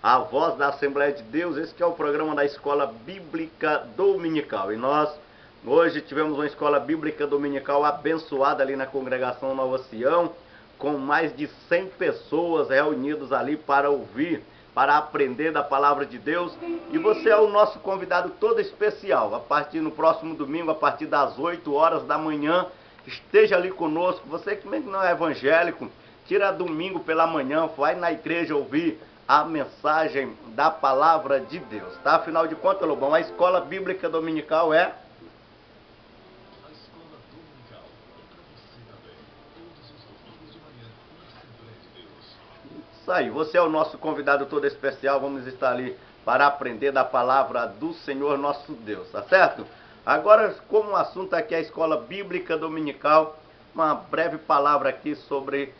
a voz da Assembleia de Deus. Esse que é o programa da Escola Bíblica Dominical. E nós hoje tivemos uma Escola Bíblica Dominical abençoada ali na congregação Nova Sião, com mais de 100 pessoas reunidas ali para ouvir, para aprender da Palavra de Deus. E você é o nosso convidado todo especial. A partir no próximo domingo, a partir das 8 horas da manhã, esteja ali conosco. Você que mesmo não é evangélico, tira domingo pela manhã, vai na igreja ouvir a mensagem da Palavra de Deus, tá? Afinal de contas, Lobão, a Escola Bíblica Dominical é... A Escola Dominical é para você também, todos os domingos de manhã, na Assembleia de Deus. Isso aí, você é o nosso convidado todo especial. Vamos estar ali para aprender da Palavra do Senhor nosso Deus, tá certo? Agora, como o assunto aqui é a Escola Bíblica Dominical, uma breve palavra aqui sobre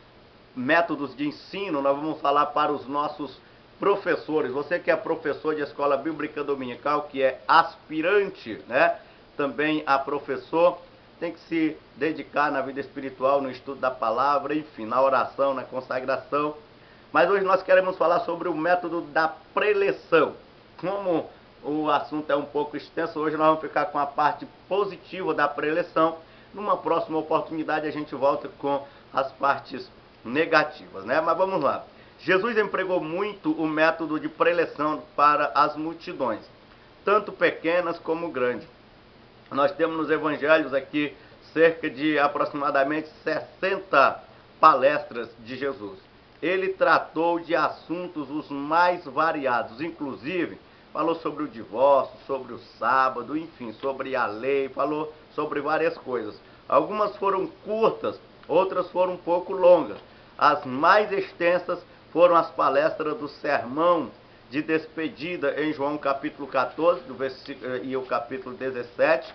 métodos de ensino. Nós vamos falar para os nossos professores. Você que é professor de Escola Bíblica Dominical, que é aspirante, né? Também a professor, tem que se dedicar na vida espiritual, no estudo da palavra, enfim, na oração, na consagração. Mas hoje nós queremos falar sobre o método da preleção. Como o assunto é um pouco extenso, hoje nós vamos ficar com a parte positiva da preleção. Numa próxima oportunidade a gente volta com as partes negativas, né? Mas vamos lá. Jesus empregou muito o método de preleção para as multidões, tanto pequenas como grandes. Nós temos nos evangelhos aqui cerca de aproximadamente 60 palestras de Jesus. Ele tratou de assuntos os mais variados, inclusive falou sobre o divórcio, sobre o sábado, enfim, sobre a lei, falou sobre várias coisas. Algumas foram curtas, outras foram um pouco longas. As mais extensas foram as palestras do sermão de despedida em João capítulo 14 e o capítulo 17,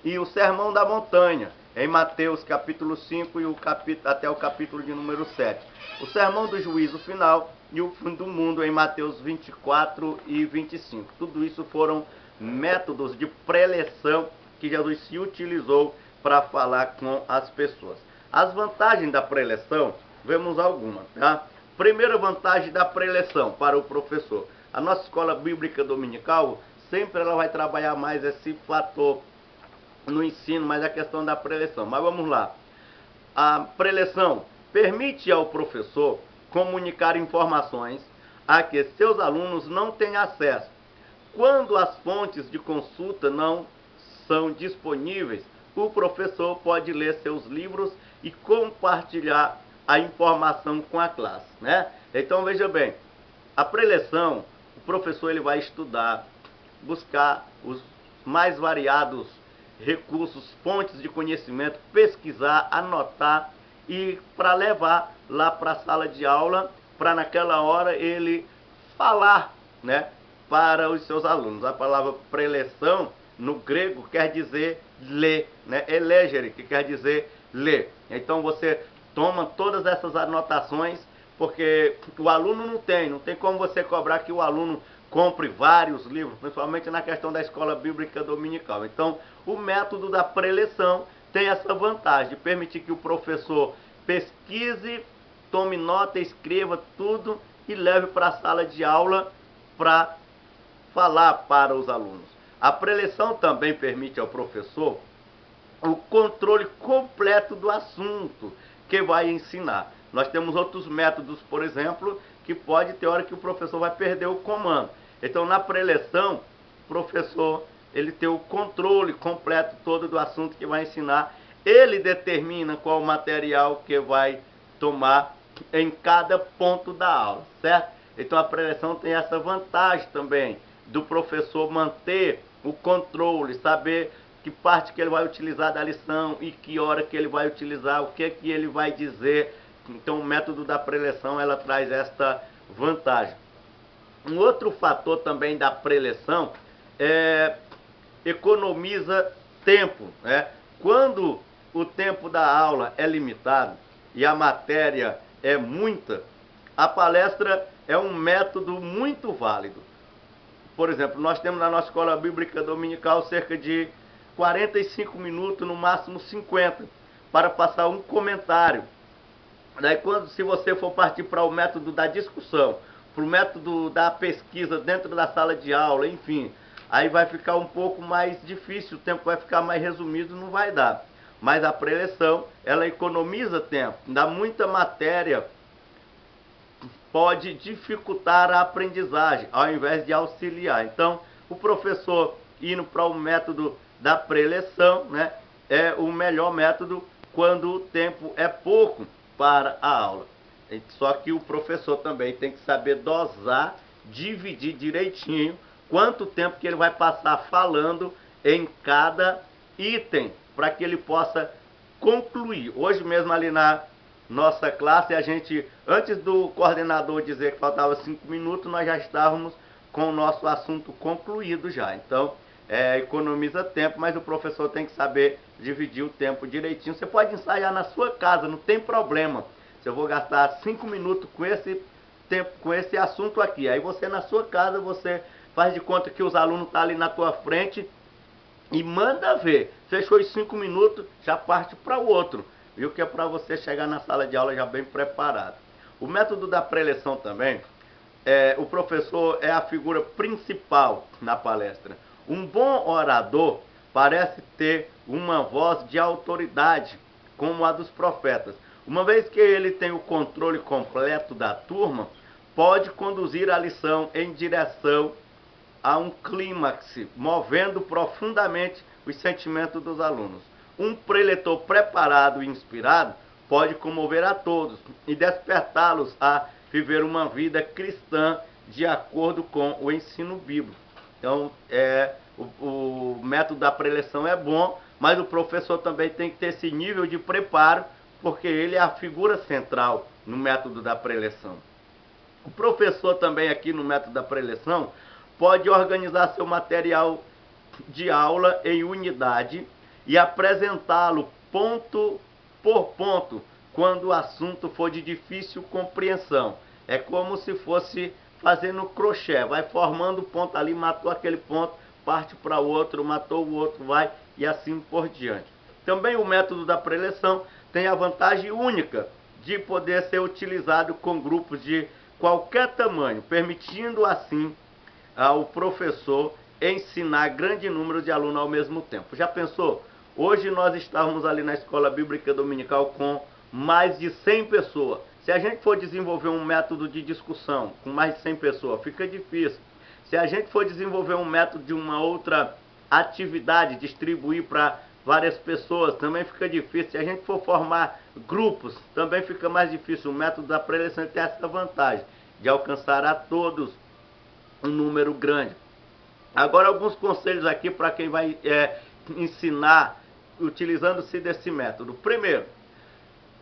e o sermão da montanha em Mateus capítulo 5 e até o capítulo de número 7. O sermão do juízo final e o fim do mundo em Mateus 24 e 25. Tudo isso foram métodos de preleção que Jesus se utilizou para falar com as pessoas. As vantagens da preleção, vemos algumas, tá? Primeira vantagem da preleção para o professor. A nossa Escola Bíblica Dominical, sempre ela vai trabalhar mais esse fator no ensino, mais a questão da preleção. Mas vamos lá. A preleção permite ao professor comunicar informações a que seus alunos não têm acesso. Quando as fontes de consulta não são disponíveis, o professor pode ler seus livros e compartilhar a informação com a classe, né? Então veja bem, a preleção, o professor ele vai estudar, buscar os mais variados recursos, fontes de conhecimento, pesquisar, anotar e para levar lá para a sala de aula, para naquela hora ele falar, né, para os seus alunos. A palavra preleção no grego quer dizer ler, né? Elegere, que quer dizer ler. Então você toma todas essas anotações, porque o aluno não tem como você cobrar que o aluno compre vários livros, principalmente na questão da Escola Bíblica Dominical. Então, o método da preleção tem essa vantagem de permitir que o professor pesquise, tome nota, escreva tudo e leve para a sala de aula para falar para os alunos. A preleção também permite ao professor o controle completo do assunto que vai ensinar. Nós temos outros métodos, por exemplo, que pode ter hora que o professor vai perder o comando. Então, na preleção, o professor ele tem o controle completo todo do assunto que vai ensinar. Ele determina qual material que vai tomar em cada ponto da aula, certo? Então, a preleção tem essa vantagem também do professor manter o controle, saber que parte que ele vai utilizar da lição e que hora que ele vai utilizar, o que que ele vai dizer. Então, o método da preleção, ela traz esta vantagem. Um outro fator também da preleção é economiza tempo, né? Quando o tempo da aula é limitado e a matéria é muita, a palestra é um método muito válido. Por exemplo, nós temos na nossa Escola Bíblica Dominical cerca de 45 minutos, no máximo 50, para passar um comentário. Daí, se você for partir para o método da discussão, para o método da pesquisa dentro da sala de aula, enfim, aí vai ficar um pouco mais difícil, o tempo vai ficar mais resumido, não vai dar. Mas a preleção, ela economiza tempo, dá muita matéria, pode dificultar a aprendizagem, ao invés de auxiliar. Então, o professor indo para o método da preleção, né, é o melhor método quando o tempo é pouco para a aula. Só que o professor também tem que saber dosar, dividir direitinho quanto tempo que ele vai passar falando em cada item, para que ele possa concluir. Hoje mesmo ali na nossa classe, a gente, antes do coordenador dizer que faltava 5 minutos, nós já estávamos com o nosso assunto concluído já. Então, economiza tempo, mas o professor tem que saber dividir o tempo direitinho. Você pode ensaiar na sua casa, não tem problema. Se eu vou gastar 5 minutos com esse tempo, com esse assunto aqui, aí você na sua casa, você faz de conta que os alunos estão ali na tua frente e manda ver. Fechou os 5 minutos, já parte para o outro. Viu que é para você chegar na sala de aula já bem preparado. O método da preleção também, o professor é a figura principal na palestra. Um bom orador parece ter uma voz de autoridade, como a dos profetas. Uma vez que ele tem o controle completo da turma, pode conduzir a lição em direção a um clímax, movendo profundamente os sentimentos dos alunos. Um preletor preparado e inspirado pode comover a todos e despertá-los a viver uma vida cristã de acordo com o ensino bíblico. Então, o método da preleção é bom, mas o professor também tem que ter esse nível de preparo, porque ele é a figura central no método da preleção. O professor também aqui no método da preleção pode organizar seu material de aula em unidade e apresentá-lo ponto por ponto quando o assunto for de difícil compreensão. É como se fosse fazendo crochê, vai formando ponto ali, matou aquele ponto, parte para o outro, matou o outro, vai e assim por diante. Também o método da preleção tem a vantagem única de poder ser utilizado com grupos de qualquer tamanho, permitindo assim ao professor ensinar grande número de alunos ao mesmo tempo. Já pensou? Hoje nós estávamos ali na Escola Bíblica Dominical com mais de 100 pessoas. Se a gente for desenvolver um método de discussão com mais de 100 pessoas, fica difícil. Se a gente for desenvolver um método de uma outra atividade, distribuir para várias pessoas, também fica difícil. Se a gente for formar grupos, também fica mais difícil. O método da preleção tem essa vantagem de alcançar a todos um número grande. Agora, alguns conselhos aqui para quem vai ensinar utilizando-se desse método. Primeiro,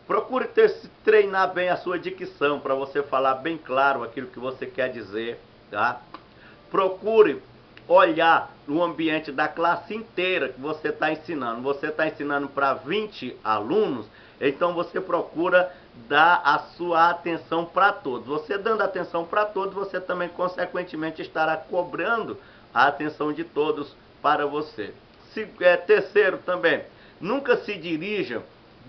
procure treinar bem a sua dicção, para você falar bem claro aquilo que você quer dizer, tá? Procure olhar no ambiente da classe inteira que você está ensinando. Você está ensinando para 20 alunos, então você procura dar a sua atenção para todos. Você dando atenção para todos, você também consequentemente estará cobrando a atenção de todos para você. Terceiro também, nunca se dirija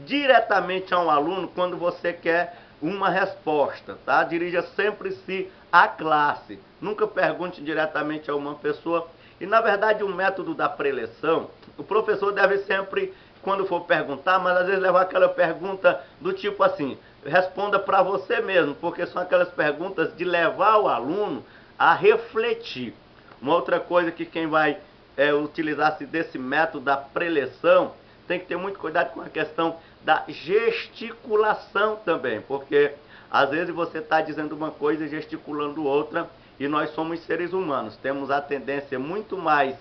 diretamente a um aluno quando você quer uma resposta, tá? Dirija sempre-se à classe. Nunca pergunte diretamente a uma pessoa. E, na verdade, o método da preleção, o professor deve sempre, quando for perguntar, mas às vezes levar aquela pergunta do tipo assim, responda para você mesmo, porque são aquelas perguntas de levar o aluno a refletir. Uma outra coisa que quem vai utilizar-se desse método da preleção tem que ter muito cuidado com a questão da gesticulação também, porque às vezes você está dizendo uma coisa e gesticulando outra, e nós somos seres humanos, temos a tendência muito mais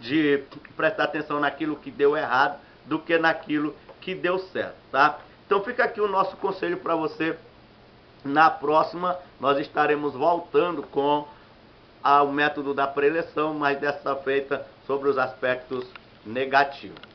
de prestar atenção naquilo que deu errado do que naquilo que deu certo, tá? Então fica aqui o nosso conselho para você. Na próxima nós estaremos voltando com o método da preleção, mas dessa feita sobre os aspectos negativos.